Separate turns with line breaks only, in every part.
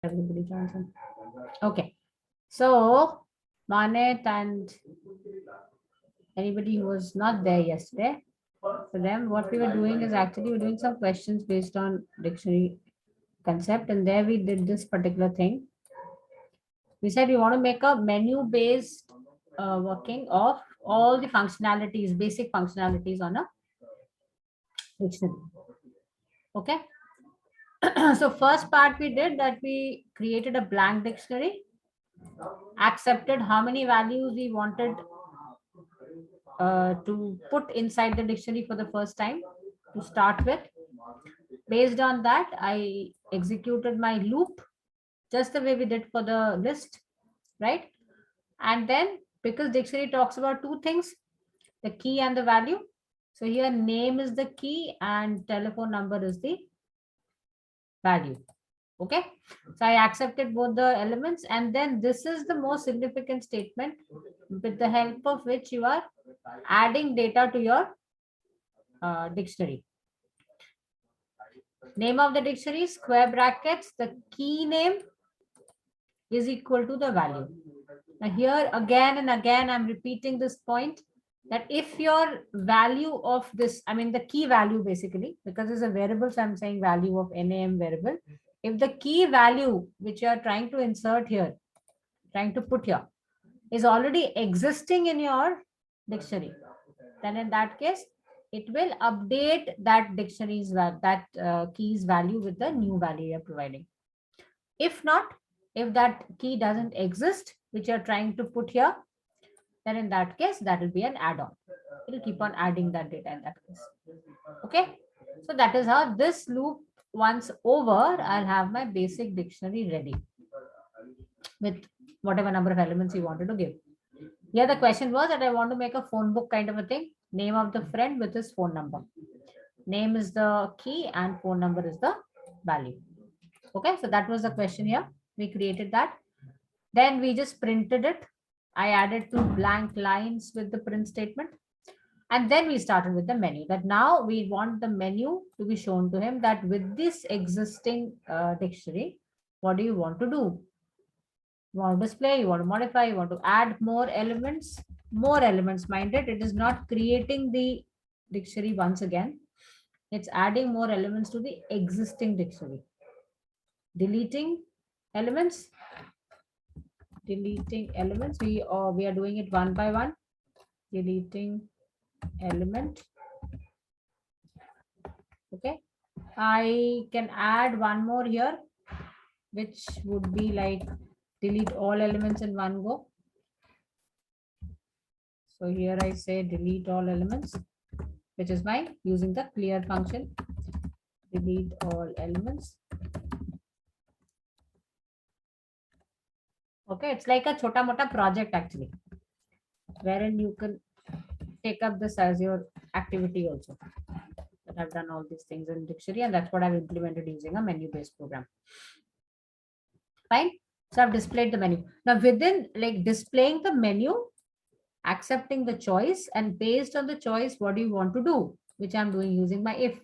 Everybody joins in. Okay. So, Manet and anybody who was not there yesterday, for them, what we were doing is actually we're doing some questions based on dictionary concept, and there we did this particular thing. We said we want to make a menu based working of all the functionalities, basic functionalities on a dictionary. Okay. So first part we did that we created a blank dictionary, accepted how many values we wanted to put inside the dictionary for the first time to start with. Based on that, I executed my loop just the way we did for the list, right? And then because dictionary talks about two things, the key and the value. So here name is the key and telephone number is the value. Okay. So I accepted both the elements, and then this is the most significant statement with the help of which you are adding data to your dictionary. Name of the dictionary, square brackets, the key name is equal to the value. Now here again and again, I'm repeating this point that if your value of this, I mean the key value basically, because it's a variable, so I'm saying value of NAM variable. If the key value which you are trying to insert here, trying to put here, is already existing in your dictionary, then in that case, it will update that dictionary's key's value with the new value you're providing. If not, if that key doesn't exist, which you're trying to put here, then in that case, that will be an add-on. It will keep on adding that data in that case. Okay. So that is how this loop, once over, I'll have my basic dictionary ready with whatever number of elements you wanted to give. Here the question was that I want to make a phone book kind of a thing. Name of the friend with his phone number. Name is the key and phone number is the value. Okay, so that was the question here. We created that. Then we just printed it. I added 2 blank lines with the print statement. And then we started with the menu. That now we want the menu to be shown to him that with this existing dictionary, what do you want to do? You want to display, you want to modify, you want to add more elements minded. It is not creating the dictionary once again. It's adding more elements to the existing dictionary. Deleting elements. We are doing it one by one. Deleting element. Okay. I can add one more here, which would be like delete all elements in one go. So here I say delete all elements, which is my using the clear function. Delete all elements. Okay, it's like a chota mota project actually, wherein you can take up this as your activity also. But I've done all these things in dictionary, and that's what I've implemented using a menu-based program. Fine. So I've displayed the menu. Now within like displaying the menu, accepting the choice, and based on the choice, what do you want to do? Which I'm doing using my if.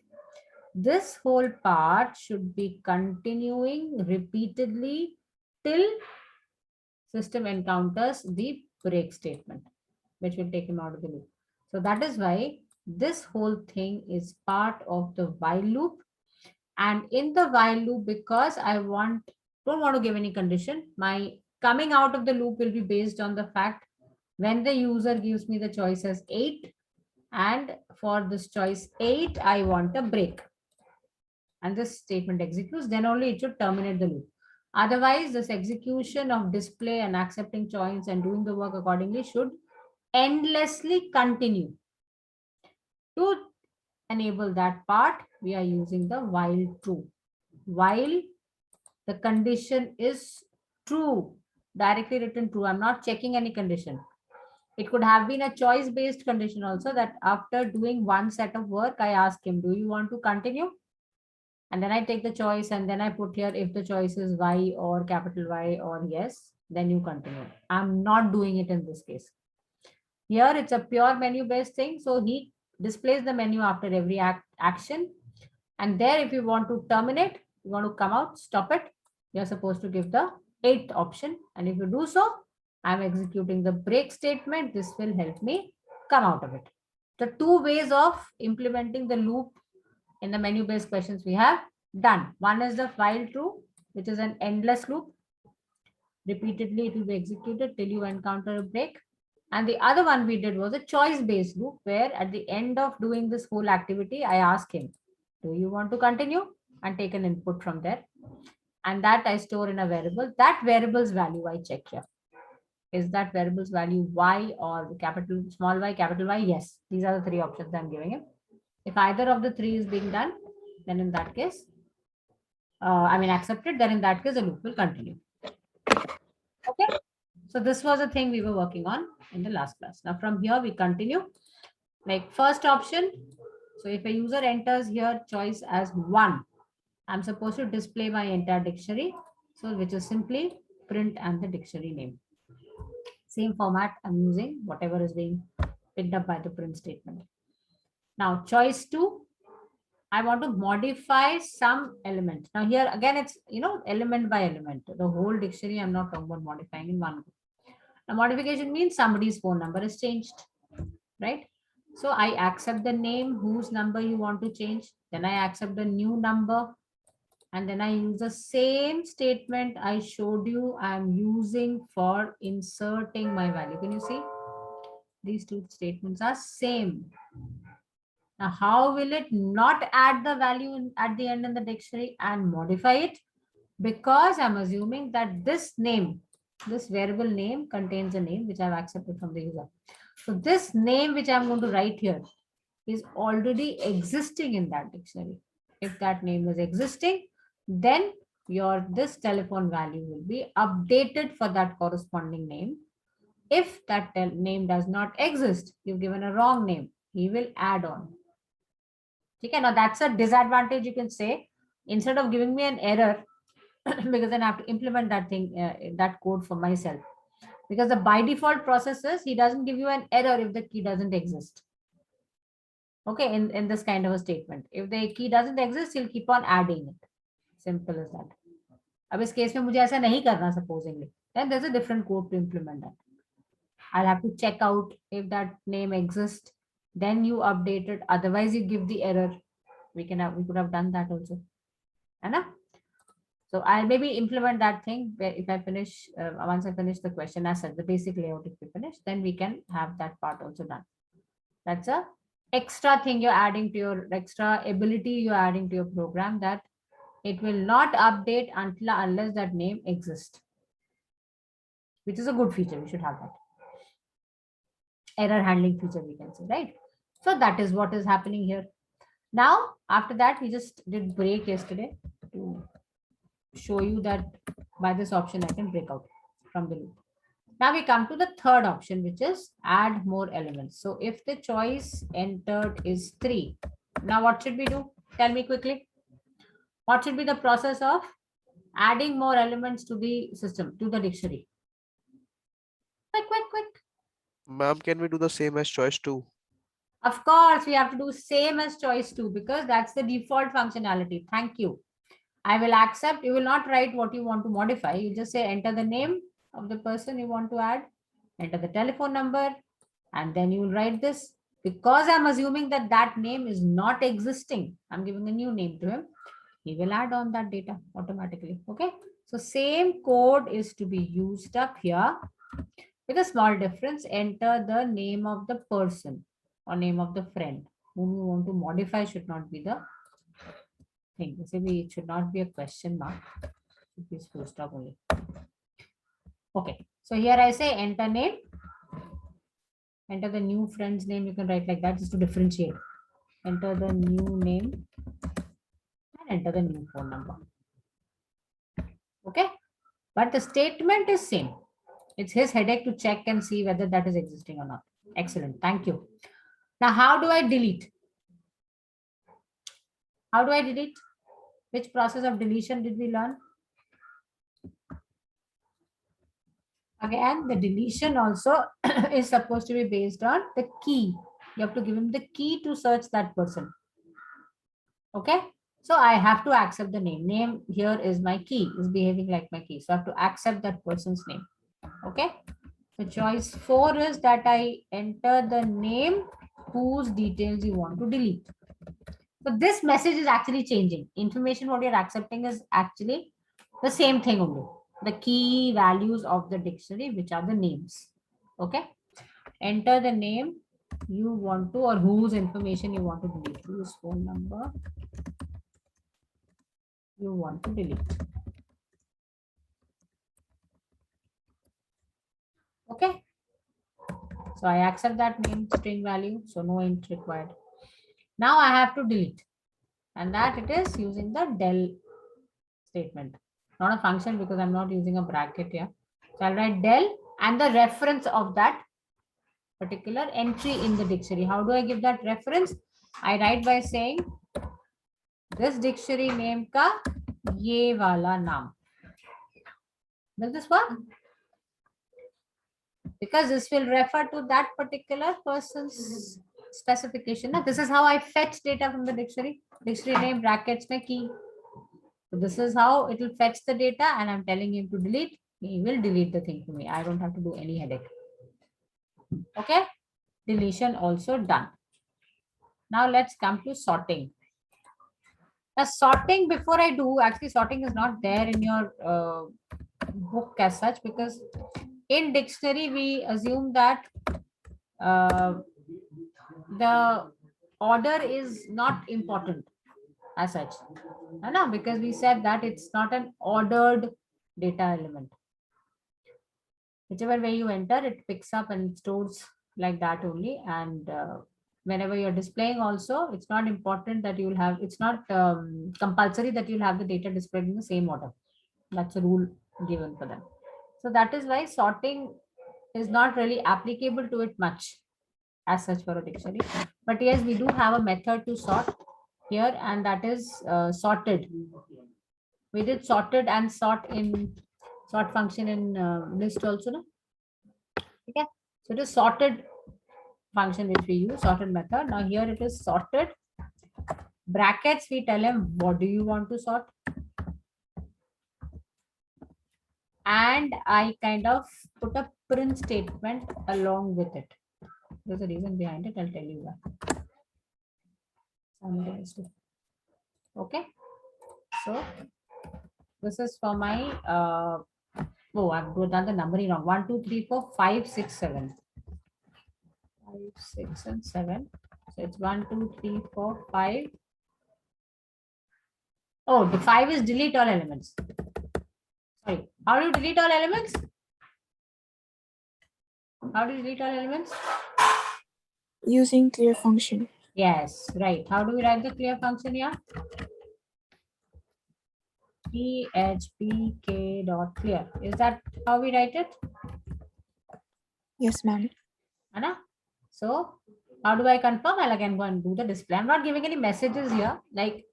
This whole part should be continuing repeatedly till system encounters the break statement, which will take him out of the loop. So that is why this whole thing is part of the while loop. And in the while loop, because I don't want to give any condition, my coming out of the loop will be based on the fact when the user gives me the choice as 8, and for this choice 8, I want a break. And this statement executes, then only it should terminate the loop. Otherwise, this execution of display and accepting choice and doing the work accordingly should endlessly continue. To enable that part, we are using the while true. While the condition is true, directly written true. I'm not checking any condition. It could have been a choice based condition also, that after doing one set of work, I ask him, do you want to continue? And then I take the choice, and then I put here if the choice is Y or capital Y or yes, then you continue. I'm not doing it in this case. Here it's a pure menu based thing. So he displays the menu after every action. And there, if you want to terminate, you want to come out, stop it, you're supposed to give the 8th option. And if you do so, I'm executing the break statement. This will help me come out of it. The two ways of implementing the loop in the menu based questions we have done. One is the while true, which is an endless loop. Repeatedly, it will be executed till you encounter a break. And the other one we did was a choice based loop, where at the end of doing this whole activity, I ask him, do you want to continue? And take an input from there. And that I store in a variable. That variable's value I check here. Is that variable's value y or capital small y, capital Y? Yes. These are the three options I'm giving him. If either of the three is being done, then in that case, accepted, then in that case, the loop will continue. Okay. So this was a thing we were working on in the last class. Now from here, we continue. Like first option. So if a user enters here choice as 1, I'm supposed to display my entire dictionary. So which is simply print and the dictionary name. Same format I'm using, whatever is being picked up by the print statement. Now choice 2, I want to modify some element. Now here again, it's, element by element. The whole dictionary, I'm not talking about modifying in one go. Now modification means somebody's phone number is changed, right? So I accept the name, whose number you want to change. Then I accept the new number. And then I use the same statement I showed you I'm using for inserting my value. Can you see? These two statements are same. Now, how will it not add the value at the end in the dictionary and modify it? Because I'm assuming that this name, this variable name contains a name which I've accepted from the user. So this name which I'm going to write here is already existing in that dictionary. If that name is existing, then this telephone value will be updated for that corresponding name. If that name does not exist, you've given a wrong name, he will add on. Okay, now that's a disadvantage, you can say. Instead of giving me an error, because then I have to implement that thing, that code for myself. Because the by default process is he doesn't give you an error if the key doesn't exist. Okay, in this kind of a statement. If the key doesn't exist, he'll keep on adding it. Simple as that. अब इस case में मुझे ऐसा नहीं करना supposingly. Then there's a different code to implement that. I'll have to check out if that name exists. Then you update it. Otherwise, you give the error. We could have done that also. Anna? So I'll maybe implement that thing where if I finish, once I finish the question as such, the basic layout, if we finish, then we can have that part also done. That's a extra thing you're adding to your extra ability you're adding to your program, that it will not update unless that name exists, which is a good feature. We should have that error handling feature, we can say, right? So that is what is happening here. Now, after that, we just did break yesterday to show you that by this option, I can break out from the loop. Now we come to the third option, which is add more elements. So if the choice entered is 3, now what should we do? Tell me quickly. What should be the process of adding more elements to the system, to the dictionary? Quick.
Ma'am, can we do the same as choice 2?
Of course, we have to do same as choice 2 because that's the default functionality. Thank you. I will accept. You will not write what you want to modify. You just say enter the name of the person you want to add, enter the telephone number, and then you will write this. Because I'm assuming that that name is not existing, I'm giving a new name to him. He will add on that data automatically. Okay. So same code is to be used up here with a small difference. Enter the name of the person or name of the friend whom you want to modify. Should not be the thing. It should not be a question mark. It should be full stop only. Okay. So here I say enter name. Enter the new friend's name. You can write like that just to differentiate. Enter the new name and enter the new phone number. Okay. But the statement is same. It's his headache to check and see whether that is existing or not. Excellent. Thank you. Now, how do I delete? How do I delete? Which process of deletion did we learn? Again, the deletion also is supposed to be based on the key. You have to give him the key to search that person. Okay. So I have to accept the name. Name here is my key, is behaving like my key. So I have to accept that person's name. Okay. So choice 4 is that I enter the name whose details you want to delete. So this message is actually changing. Information what you're accepting is actually the same thing only. The key values of the dictionary, which are the names. Okay. Enter the name you want to, or whose information you want to delete. Whose phone number you want to delete. Okay. So I accept that name string value. So no int required. Now I have to delete. And that it is using the del statement. Not a function because I'm not using a bracket here. So I'll write del and the reference of that particular entry in the dictionary. How do I give that reference? I write by saying this dictionary name ka ye wala naam. Does this work? Because this will refer to that particular person's specification. Now, this is how I fetch data from the dictionary. Dictionary name brackets mein key. So this is how it will fetch the data, and I'm telling him to delete. He will delete the thing for me. I don't have to do any headache. Okay. Deletion also done. Now let's come to sorting. Now sorting, before I do, actually sorting is not there in your book as such, because in dictionary we assume that the order is not important as such. No, because we said that it's not an ordered data element. Whichever way you enter, it picks up and stores like that only. And whenever you're displaying also, it's not important that you'll have, it's not compulsory that you'll have the data displayed in the same order. That's a rule given for them. So that is why sorting is not really applicable to it much as such for a dictionary. But yes, we do have a method to sort here, and that is sorted. We did sorted and sort in sort function in list also, no? Okay, so it is sorted function which we use, sorted method. Now here it is sorted. Brackets, we tell him what do you want to sort, and I kind of put a print statement along with it. There's a reason behind it. I'll tell you that. Okay, so this is for my oh, I've done the numbering wrong. 1 2 3 4 5 6 7 5 6 and 7. So it's 1 2 3 4 5. Oh, the 5 is delete all elements. Sorry, how do you delete all elements? How do you delete all elements?
Using clear function.
Yes, right. How do we write the clear function here? phpk dot clear. Is that how we write it?
Yes, ma'am.
Anna? So how do I confirm? I'll again go and do the display. I'm not giving any messages here. Like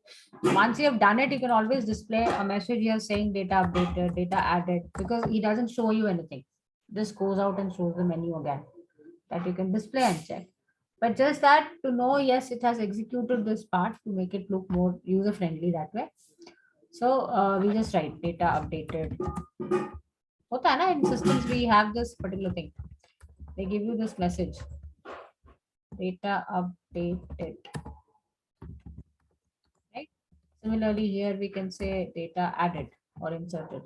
once you have done it, you can always display a message here saying data updated, data added, because he doesn't show you anything. This goes out and shows the menu again that you can display and check. But just that to know, yes, it has executed this part to make it look more user friendly that way. So we just write data updated. Hota hai na, in systems we have this particular thing. They give you this message. Data updated. Right? Similarly, here we can say data added or inserted.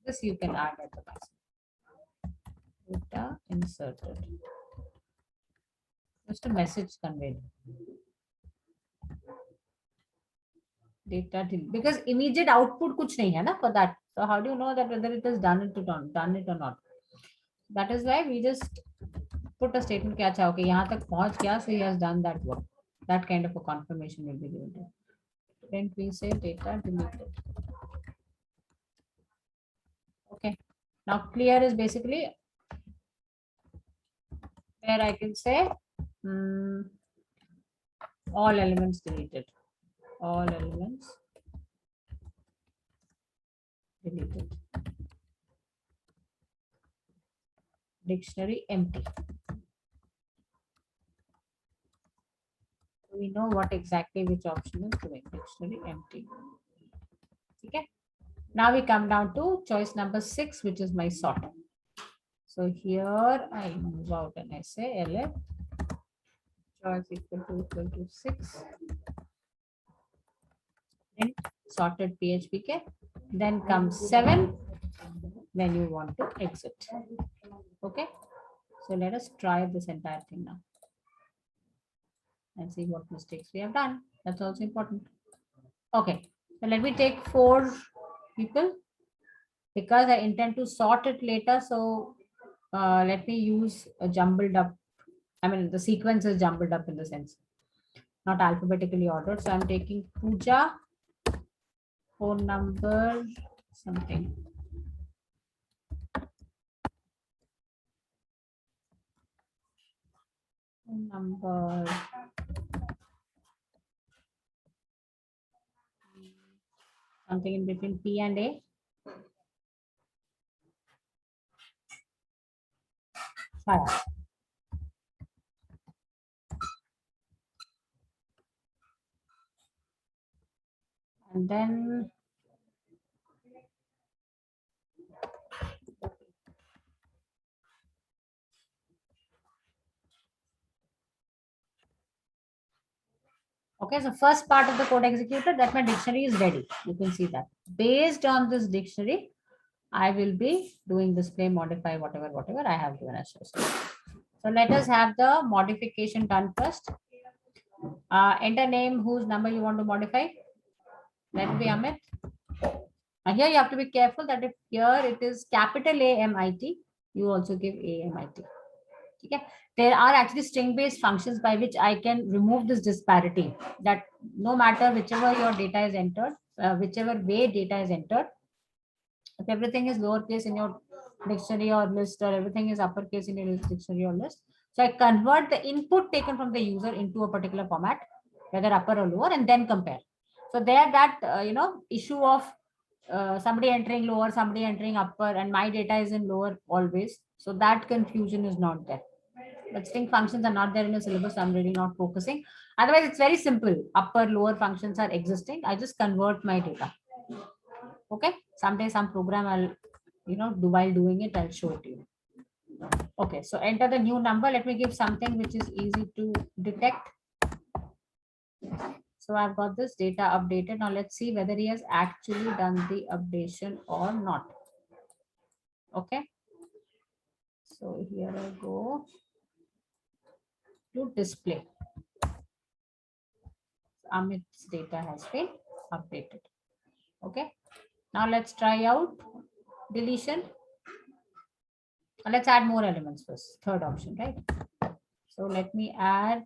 This you can add at the back. Data inserted. Just a message conveyed. Data delete. Because immediate output kuch nahi hai na for that. So how do you know that whether it is done it or not? That is why we just put a statement कि अच्छा okay यहाँ तक पहुँच गया, so he has done that work. That kind of a confirmation will be given. Then we say data deleted. Okay. Now clear is basically where I can say all elements deleted. All elements deleted. Dictionary empty. We know what exactly which option is doing. Dictionary empty. Okay. Now we come down to choice number 6, which is my sort. So here I move out and I say LF choice equal to 6. Then sorted PHPK. Then comes 7 when you want to exit. Okay. So let us try this entire thing now and see what mistakes we have done. That's also important. Okay. So let me take 4 people because I intend to sort it later. So let me use a jumbled up. I mean, the sequence is jumbled up in the sense, not alphabetically ordered. So I'm taking Pooja, phone number, something. Phone number. Something in between P and A. Fine. And then okay, so first part of the code executed, that my dictionary is ready. You can see that. Based on this dictionary, I will be doing display, modify, whatever I have given as choice. So let us have the modification done first. Enter name, whose number you want to modify. That will be Amit. Here you have to be careful that if here it is capital AMIT, you also give AMIT. Okay. There are actually string-based functions by which I can remove this disparity, that no matter whichever your data is entered, whichever way data is entered, if everything is lowercase in your dictionary or list, or everything is uppercase in your dictionary or list, so I convert the input taken from the user into a particular format, whether upper or lower, and then compare. So there that issue of somebody entering lower, somebody entering upper, and my data is in lower always. So that confusion is not there. But string functions are not there in the syllabus, so I'm really not focusing. Otherwise, it's very simple. Upper, lower functions are existing. I just convert my data. Okay. Someday some program I'll, do while doing it, I'll show it to you. Okay. So enter the new number. Let me give something which is easy to detect. So I've got this data updated. Now let's see whether he has actually done the updation or not. Okay. So here I go to display. Amit's data has been updated. Okay. Now let's try out deletion. Let's add more elements first. Third option, right? So let me add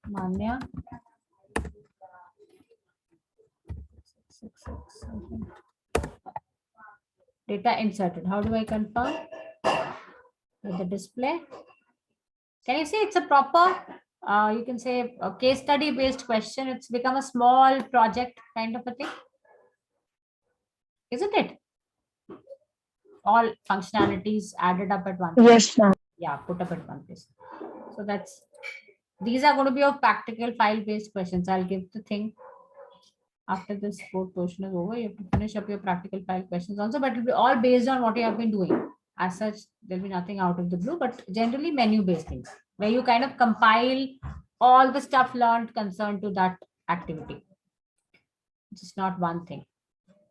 Manya. 666. Data inserted. How do I confirm? With the display. Can you see it's a proper, you can say a case study based question. It's become a small project kind of a thing. Isn't it? All functionalities added up at one place.
Yes, ma'am.
Yeah, put up at one place. So these are going to be of practical file based questions. I'll give the thing after this code portion is over. You have to finish up your practical file questions also, but it will be all based on what you have been doing. As such, there'll be nothing out of the blue, but generally menu based things where you kind of compile all the stuff learned concerned to that activity. Just not one thing.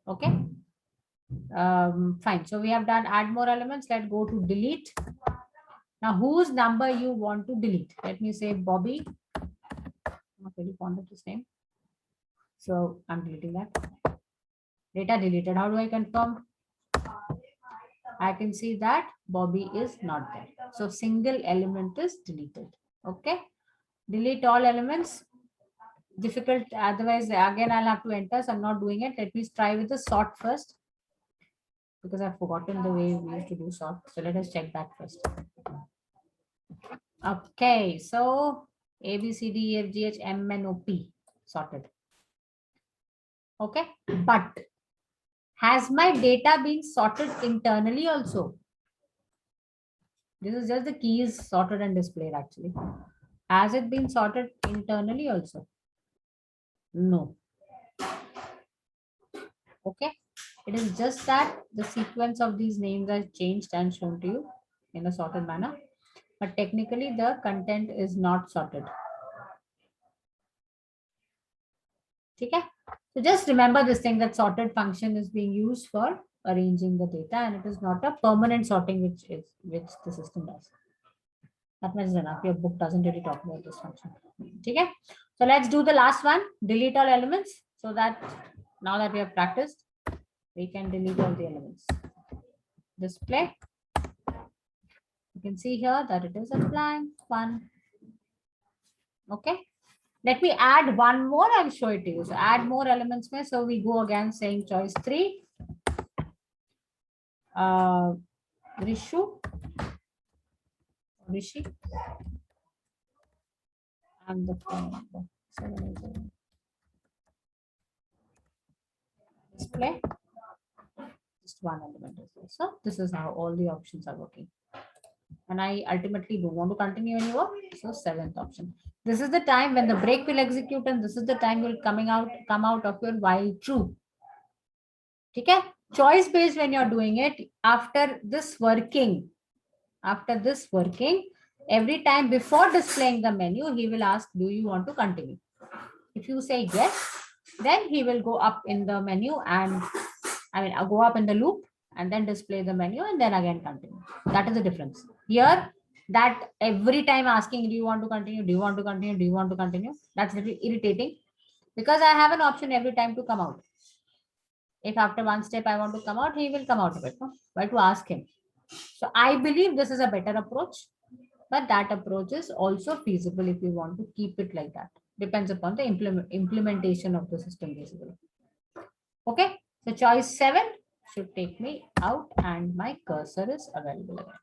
Okay. Fine. So we have done add more elements. Let's go to delete. Now, whose number you want to delete? Let me say Bobby. I'm not really fond of this name. So I'm deleting that. Data deleted. How do I confirm? I can see that Bobby is not there. So single element is deleted. Okay. Delete all elements. Difficult. Otherwise, again, I'll have to enter. So I'm not doing it. Let me try with the sort first, because I've forgotten the way we used to do sort. So let us check that first. Okay. So A, B, C, D, E, F, G, H, M, N, O, P sorted. Okay. But has my data been sorted internally also? This is just the keys sorted and displayed actually. Has it been sorted internally also? No. Okay. It is just that the sequence of these names are changed and shown to you in a sorted manner. But technically the content is not sorted. Okay. So just remember this thing, that sorted function is being used for arranging the data, and it is not a permanent sorting which the system does. That much is enough. Your book doesn't really talk about this function. Okay. So let's do the last one. Delete all elements, so that now that we have practiced, we can delete all the elements. Display. You can see here that it is a blank one. Okay. Let me add one more and show it to you. So add more elements. So we go again saying choice 3. Rishi. And the phone number. 780. Display. Just one element is there. So this is how all the options are working. And I ultimately don't want to continue anymore. So 7th option. This is the time when the break will execute, and this is the time will come out of your while true. Okay? Choice based when you're doing it, after this working, every time before displaying the menu, he will ask, do you want to continue? If you say yes, then he will go up in the menu and I'll go up in the loop and then display the menu and then again continue. That is the difference. Here, that every time asking, do you want to continue? Do you want to continue? Do you want to continue? That's little irritating because I have an option every time to come out. If after one step I want to come out, he will come out of it. No? Why to ask him? So I believe this is a better approach, but that approach is also feasible if you want to keep it like that. Depends upon the implementation of the system basically. Okay, so choice 7 should take me out and my cursor is available again.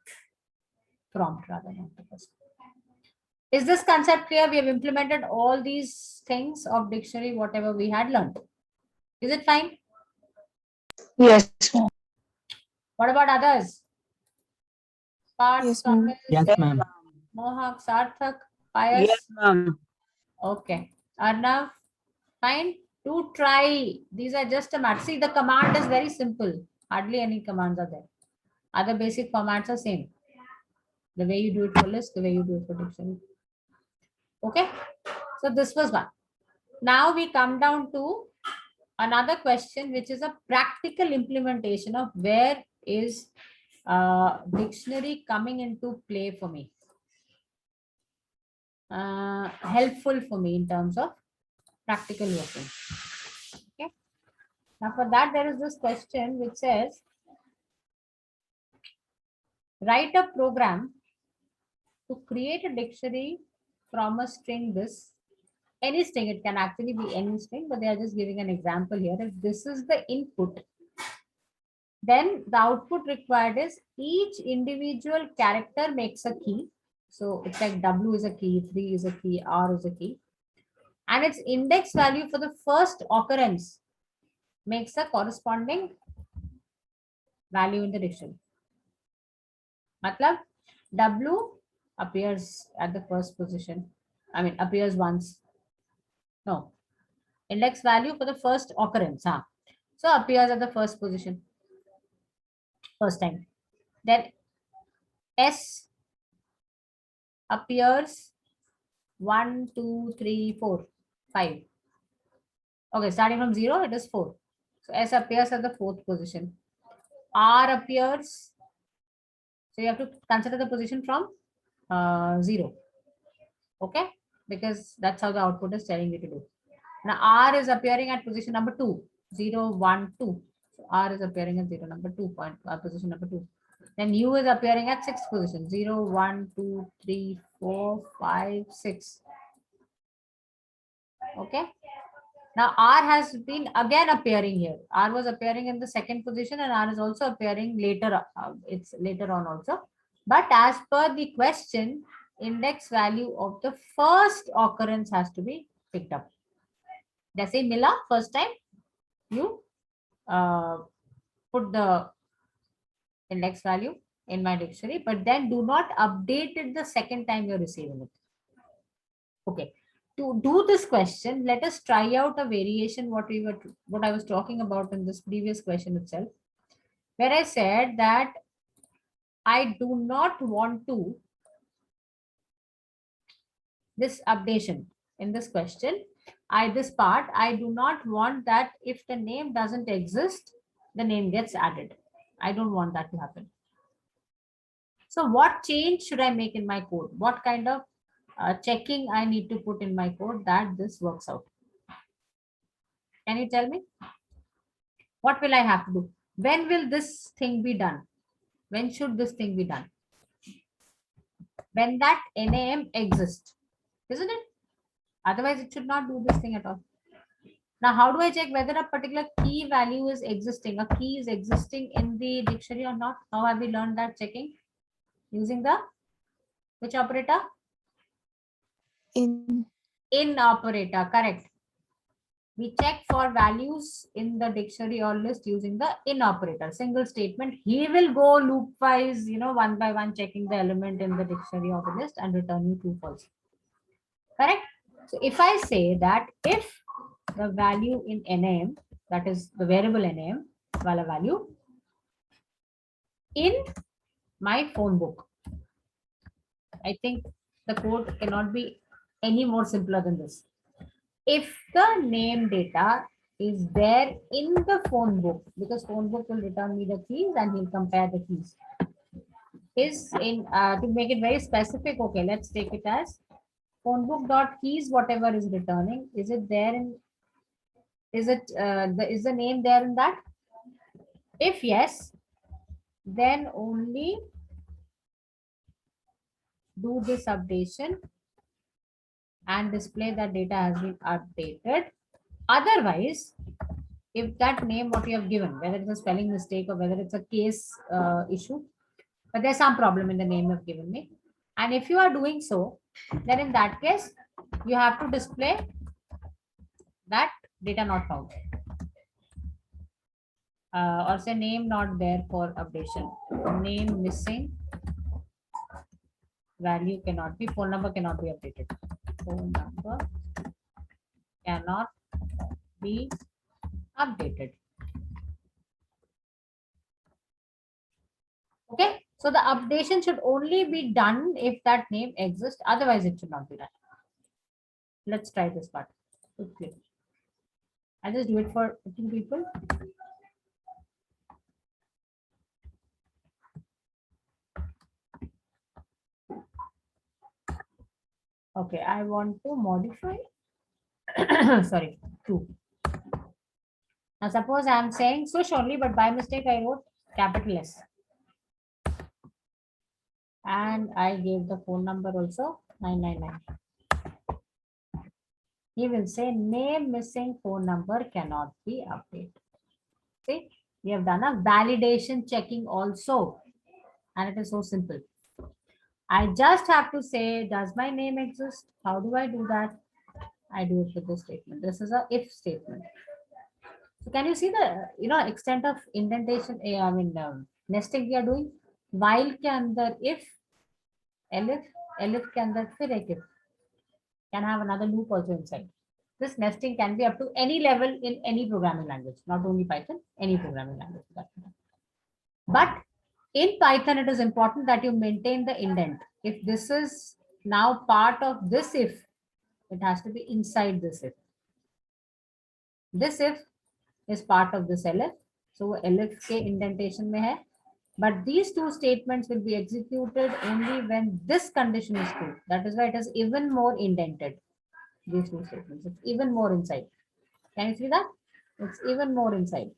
Prompt rather, not the cursor. Is this concept clear? We have implemented all these things of dictionary, whatever we had learned. Is it fine?
Yes, ma'am.
What about others? Parth,
Yes, ma'am.
Kapil,
Yes, ma'am.
Mohak, Sarthak, Payas?
Yes, ma'am.
Okay. Arnav, fine. Do try. These are just a matter. See, the command is very simple. Hardly any commands are there. Other basic formats are same. The way you do it for list, the way you do it for dictionary. Okay. So this was one. Now we come down to another question, which is a practical implementation of where is dictionary coming into play for me. Helpful for me in terms of practical working. Okay. Now for that, there is this question which says, write a program to create a dictionary from a string this. Any string, it can actually be any string, but they are just giving an example here. If this is the input, then the output required is each individual character makes a key. So it's like W is a key, 3 is a key, R is a key. And its index value for the first occurrence makes a corresponding value in the dictionary. Matlab, W appears at the first position. Appears once. No. Index value for the first occurrence. So appears at the first position. First time. Then S appears 1, 2, 3, 4, 5. Okay, starting from 0, it is 4. So S appears at the 4th position. R appears. So you have to consider the position from 0. Okay, because that's how the output is telling you to do. Now R is appearing at position number 2, 0, 1, 2. So R is appearing at 0, number 2, position number 2. Then U is appearing at 6th position, 0, 1, 2, 3, 4, 5, 6. Okay. Now R has been again appearing here. R was appearing in the 2nd position and R is also appearing later. It's later on also. But as per the question, index value of the first occurrence has to be picked up. Let's say Mila, first time you put the index value in my dictionary, but then do not update it the second time you're receiving it. Okay. To do this question, let us try out a variation what I was talking about in this previous question itself, where I said that I do not want to this updation in this question. This part, I do not want that if the name doesn't exist, the name gets added. I don't want that to happen. So what change should I make in my code? What kind of checking I need to put in my code that this works out? Can you tell me? What will I have to do? When will this thing be done? When should this thing be done? When that NAM exists, isn't it? Otherwise, it should not do this thing at all. Now, how do I check whether a particular key value is existing? A key is existing in the dictionary or not? How have we learned that checking? Using the which operator?
In
Operator, correct. We check for values in the dictionary or list using the in operator, single statement. He will go loop wise, one by one, checking the element in the dictionary or the list and returning true false. Correct. So if I say that if the value in NAM, that is the variable NAM, value in my phone book, I think the code cannot be any more simpler than this. If the name data is there in the phone book, because phone book will return me the keys and he'll compare the keys. Is in to make it very specific, okay, let's take it as phone book dot keys, whatever is returning, is it there in, is the name there in that? If yes, then only do this updation and display that data has been updated. Otherwise, if that name what you have given, whether it's a spelling mistake or whether it's a case issue, but there's some problem in the name you've given me, and if you are doing so, then in that case you have to display that data not found, or say name not there for updation, name missing, value cannot be, phone number cannot be updated, phone number cannot be updated. Okay, so the updation should only be done if that name exists, otherwise it should not be done. Let's try this part quickly. I'll just do it for 2 people. Okay, I want to modify sorry, 2. Now suppose I am saying so surely, but by mistake I wrote capital S. And I gave the phone number also 999. He will say name missing, phone number cannot be updated. See, we have done a validation checking also, and it is so simple. I just have to say, does my name exist? How do I do that? I do it with this statement. This is a if statement. So can you see the extent of indentation? I mean nesting we are doing. While के अंदर if, elif के अंदर फिर एक if, can have another loop also inside. This nesting can be up to any level in any programming language, not only Python, any programming language. But in Python, it is important that you maintain the indent. If this is now part of this if, it has to be inside this if. This if is part of this elif, so elif ke indentation mein hai. But these 2 statements will be executed only when this condition is true. That is why it is even more indented. These 2 statements, it's even more inside. Can you see that? It's even more inside.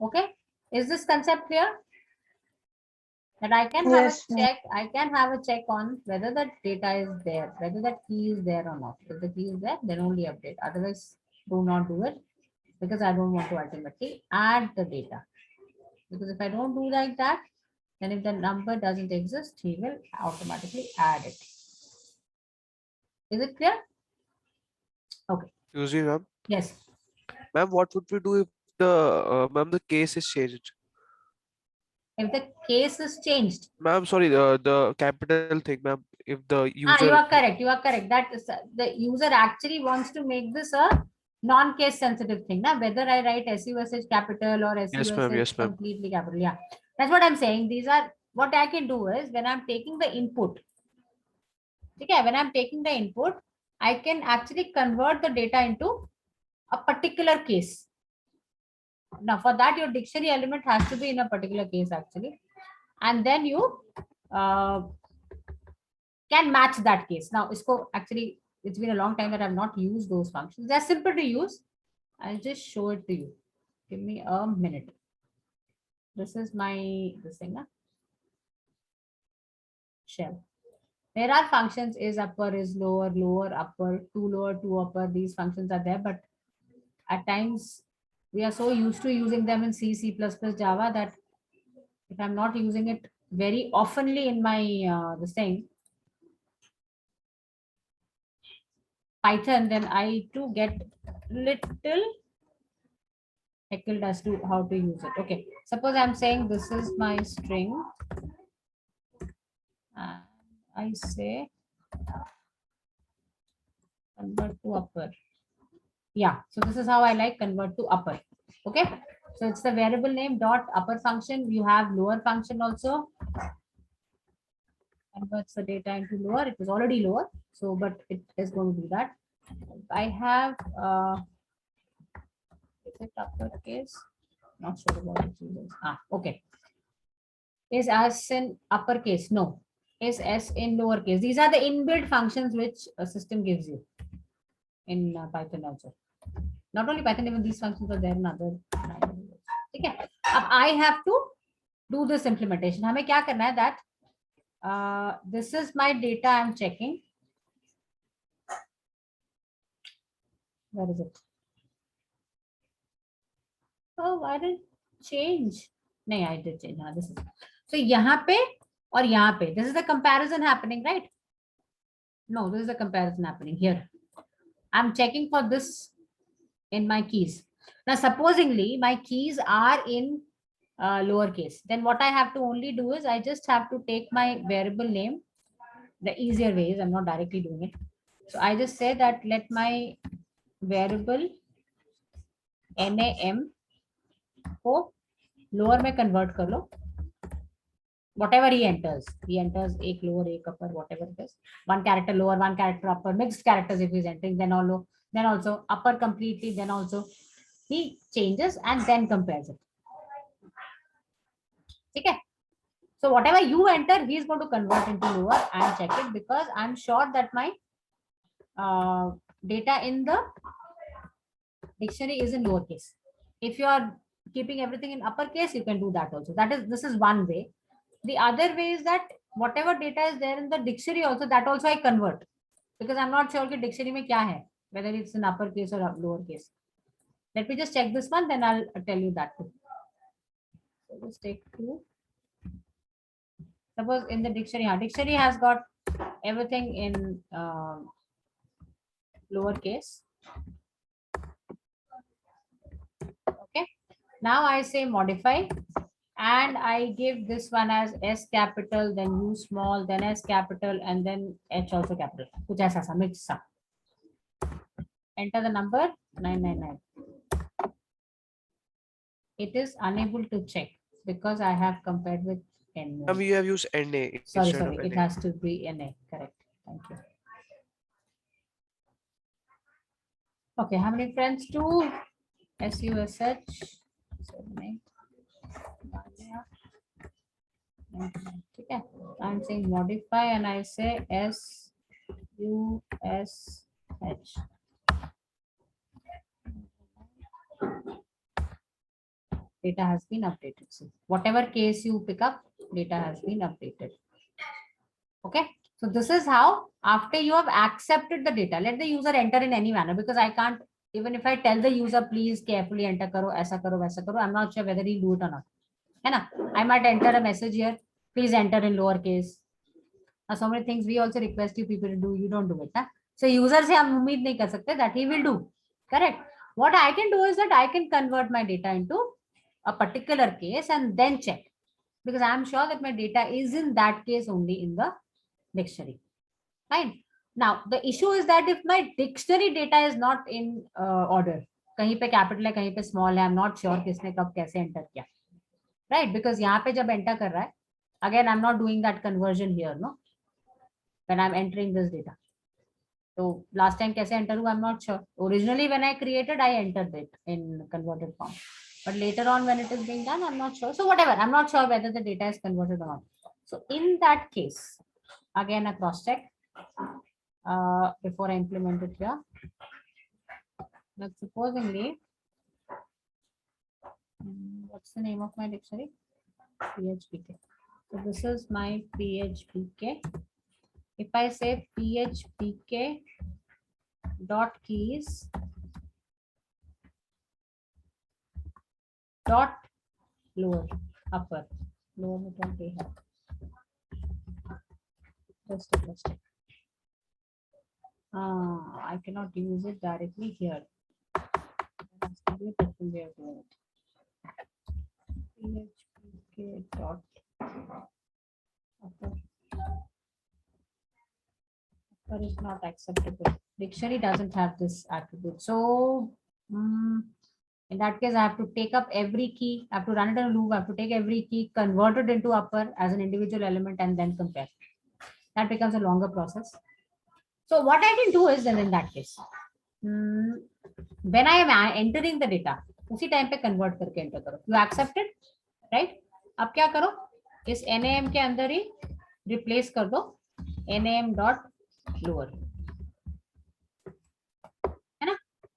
Okay, is this concept clear? That I can have
Yes,
a check, I can have a check on whether that data is there, whether that key is there or not. If the key is there, then only update. Otherwise, do not do it, because I don't want to ultimately add the data. Because if I don't do like that, then if the number doesn't exist, he will automatically add it. Is it clear? Okay.
Excuse me, ma'am.
Yes.
Ma'am, what would we do if the case is changed?
If the case is changed,
Ma'am, sorry, the capital thing, ma'am. If the
you
user,
are correct. You are correct. That is, the user actually wants to make this a non-case sensitive thing. Now, whether I write SUSH capital or
yes, ma'am,
SUSH
yes, ma'am.
completely capital. Yeah, that's what I'm saying. These are what I can do is when I'm taking the input. Okay, when I'm taking the input, I can actually convert the data into a particular case. Now, for that, your dictionary element has to be in a particular case actually, and then you can match that case. Now, isko actually, it's been a long time that I've not used those functions. They're simple to use. I'll just show it to you. Give me a minute. This is my this thing, shell. There are functions is upper, is lower, lower, upper, two lower, two upper. These functions are there, but at times we are so used to using them in C, C++, Java that if I'm not using it very oftenly in my this thing, Python, then I too get little heckled as to how to use it. Okay, suppose I'm saying this is my string. And I say convert to upper. Yeah, so this is how I like convert to upper. Okay, so it's the variable name dot upper function. You have lower function also. Converts the data into lower. It was already lower, so but it is going to do that. I have is it uppercase? Not sure about it. Okay. Is S in uppercase? No. Is S in lowercase? These are the inbuilt functions which a system gives you in Python also. Not only Python, even these functions are there in other languages. Okay. I have to do this implementation. हमें क्या करना है that this is my data I'm checking. Where is it? Oh, why did it change? नहीं, I did change. This is so यहाँ पे और यहाँ पे. This is the comparison happening, right? No, this is the comparison happening here. I'm checking for this in my keys. Now, supposingly my keys are in lowercase. Then what I have to only do is I just have to take my variable name. The easier way is I'm not directly doing it. So I just say that let my variable NAM को lower में convert कर लो. Whatever he enters एक lower, एक upper, whatever it is. One character lower, one character upper, mixed characters if he's entering, then also upper completely, then also he changes and then compares it. Okay. So whatever you enter, he is going to convert into lower and check it because I'm sure that my data in the dictionary is in lowercase. If you are keeping everything in uppercase, you can do that also. This is one way. The other way is that whatever data is there in the dictionary also, that also I convert because I'm not sure कि dictionary में क्या है, whether it's in uppercase or lowercase. Let me just check this one, then I'll tell you that too. So let's take two. Suppose in the dictionary, dictionary has got everything in lowercase. Okay. Now I say modify. And I give this one as S capital, then U small, then S capital, and then H also capital. कुछ ऐसा सा mix सा. Enter the number 999. It is unable to check because I have compared with N.
Ma'am, you have used NA
Sorry,
instead of
it
NA.
has to be NA. Correct. Thank you. Okay, how many friends? 2 SUSH. Okay, I'm saying modify and I say SUSH. Data has been updated. So whatever case you pick up, data has been updated. Okay, so this is how after you have accepted the data, let the user enter in any manner because I can't, even if I tell the user please carefully enter karo, aisa karo, waisa karo, I'm not sure whether he'll do it or not. I might enter a message here, please enter in lowercase. Now so many things we also request you people to do, you don't do it. So user se hum umeed nahi kar sakte that he will do. Correct. What I can do is that I can convert my data into a particular case and then check. because I'm sure that my data is in that case only in the dictionary. Fine. Now the issue is that if my dictionary data is not in order, कहीं पे capital है कहीं पे small है, I'm not sure किसने कब कैसे enter किया, right? Because यहाँ पे जब enter कर रहा है, again I'm not doing that conversion here, no, when I'm entering this data. So last time कैसे enter हुआ, I'm not sure. Originally when I created, I entered it in converted form, but later on when it is being done, I'm not sure. So whatever, I'm not sure whether the data is converted or not. So in that case, again a cross check before I implement it here. But supposingly, what's the name of my dictionary? PHPK. So this is my PHPK. If I say PHPK dot keys dot lower upper lower में क्या है? Just a question. I cannot use it directly here. There has to be a different way of doing it. PHPK dot upper. Upper is not acceptable. Dictionary doesn't have this attribute. So in that case, I have to take up every key. I have to run it in a loop. I have to take every key, convert it into upper as an individual element, and then compare. That becomes a longer process. So what I can do is then in that case, when I am entering the data, उसी time पे convert करके enter करो. You accept it, right? अब क्या करो? इस NAM के अंदर ही replace कर दो NAM dot lower, है ना?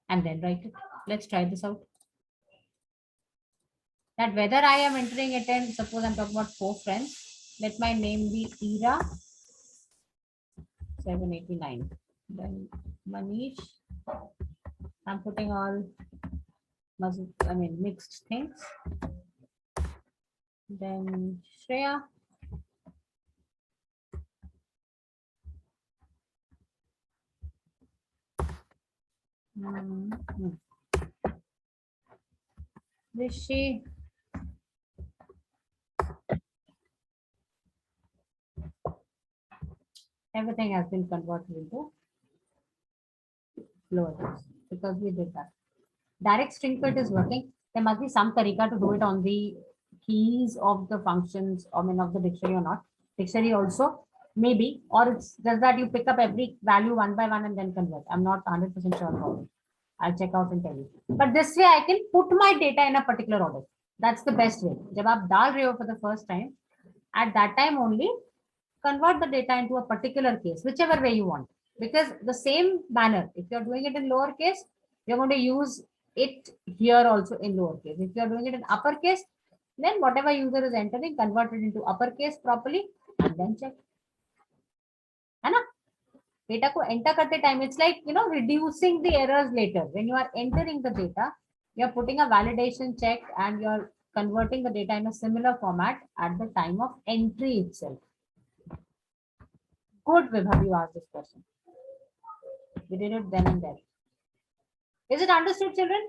And then write it. Let's try this out. That whether I am entering it in, suppose I'm talking about 4 friends. Let my name be Ira 789. Then Manish. I'm putting all mixed things. Then Shreya. Rishi. Everything has been converted into lowercase because we did that. Direct string fit is working. There must be some tarika to do it on the keys of the functions, of the dictionary or not. Dictionary also maybe, or it's just that you pick up every value one by one and then convert. I'm not 100% sure about it. I'll check out and tell you. But this way I can put my data in a particular order. That's the best way. जब आप डाल रहे हो for the first time, at that time only convert the data into a particular case, whichever way you want. Because the same manner, if you're doing it in lowercase, you're going to use it here also in lowercase. If you're doing it in uppercase, then whatever user is entering, convert it into uppercase properly and then check. है ना? Data को enter करते time, it's like, reducing the errors later. When you are entering the data, you're putting a validation check and you're converting the data in a similar format at the time of entry itself. Good, Vibhav, you asked this question. We did it then and there. Is it understood, children?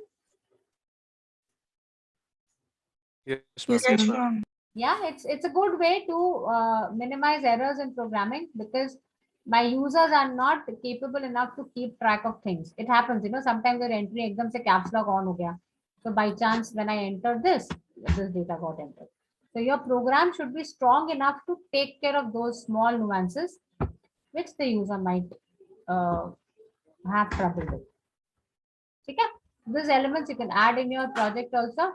Yes,
Yes,
ma'am.
ma'am.
Yeah, it's a good way to minimize errors in programming because my users are not capable enough to keep track of things. It happens, sometimes they're entering एकदम से caps lock on हो गया. So by chance, when I enter this data got entered. So your program should be strong enough to take care of those small nuances which the user might have trouble with. Okay? These elements you can add in your project also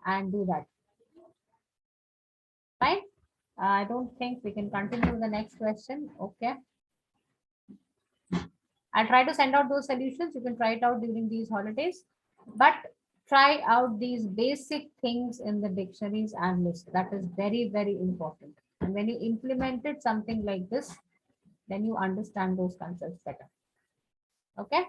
and do that. Fine. I don't think we can continue with the next question. Okay. I'll try to send out those solutions. You can try it out during these holidays, but try out these basic things in the dictionaries and lists. That is very, very important. And when you implemented something like this, then you understand those concepts better. Okay.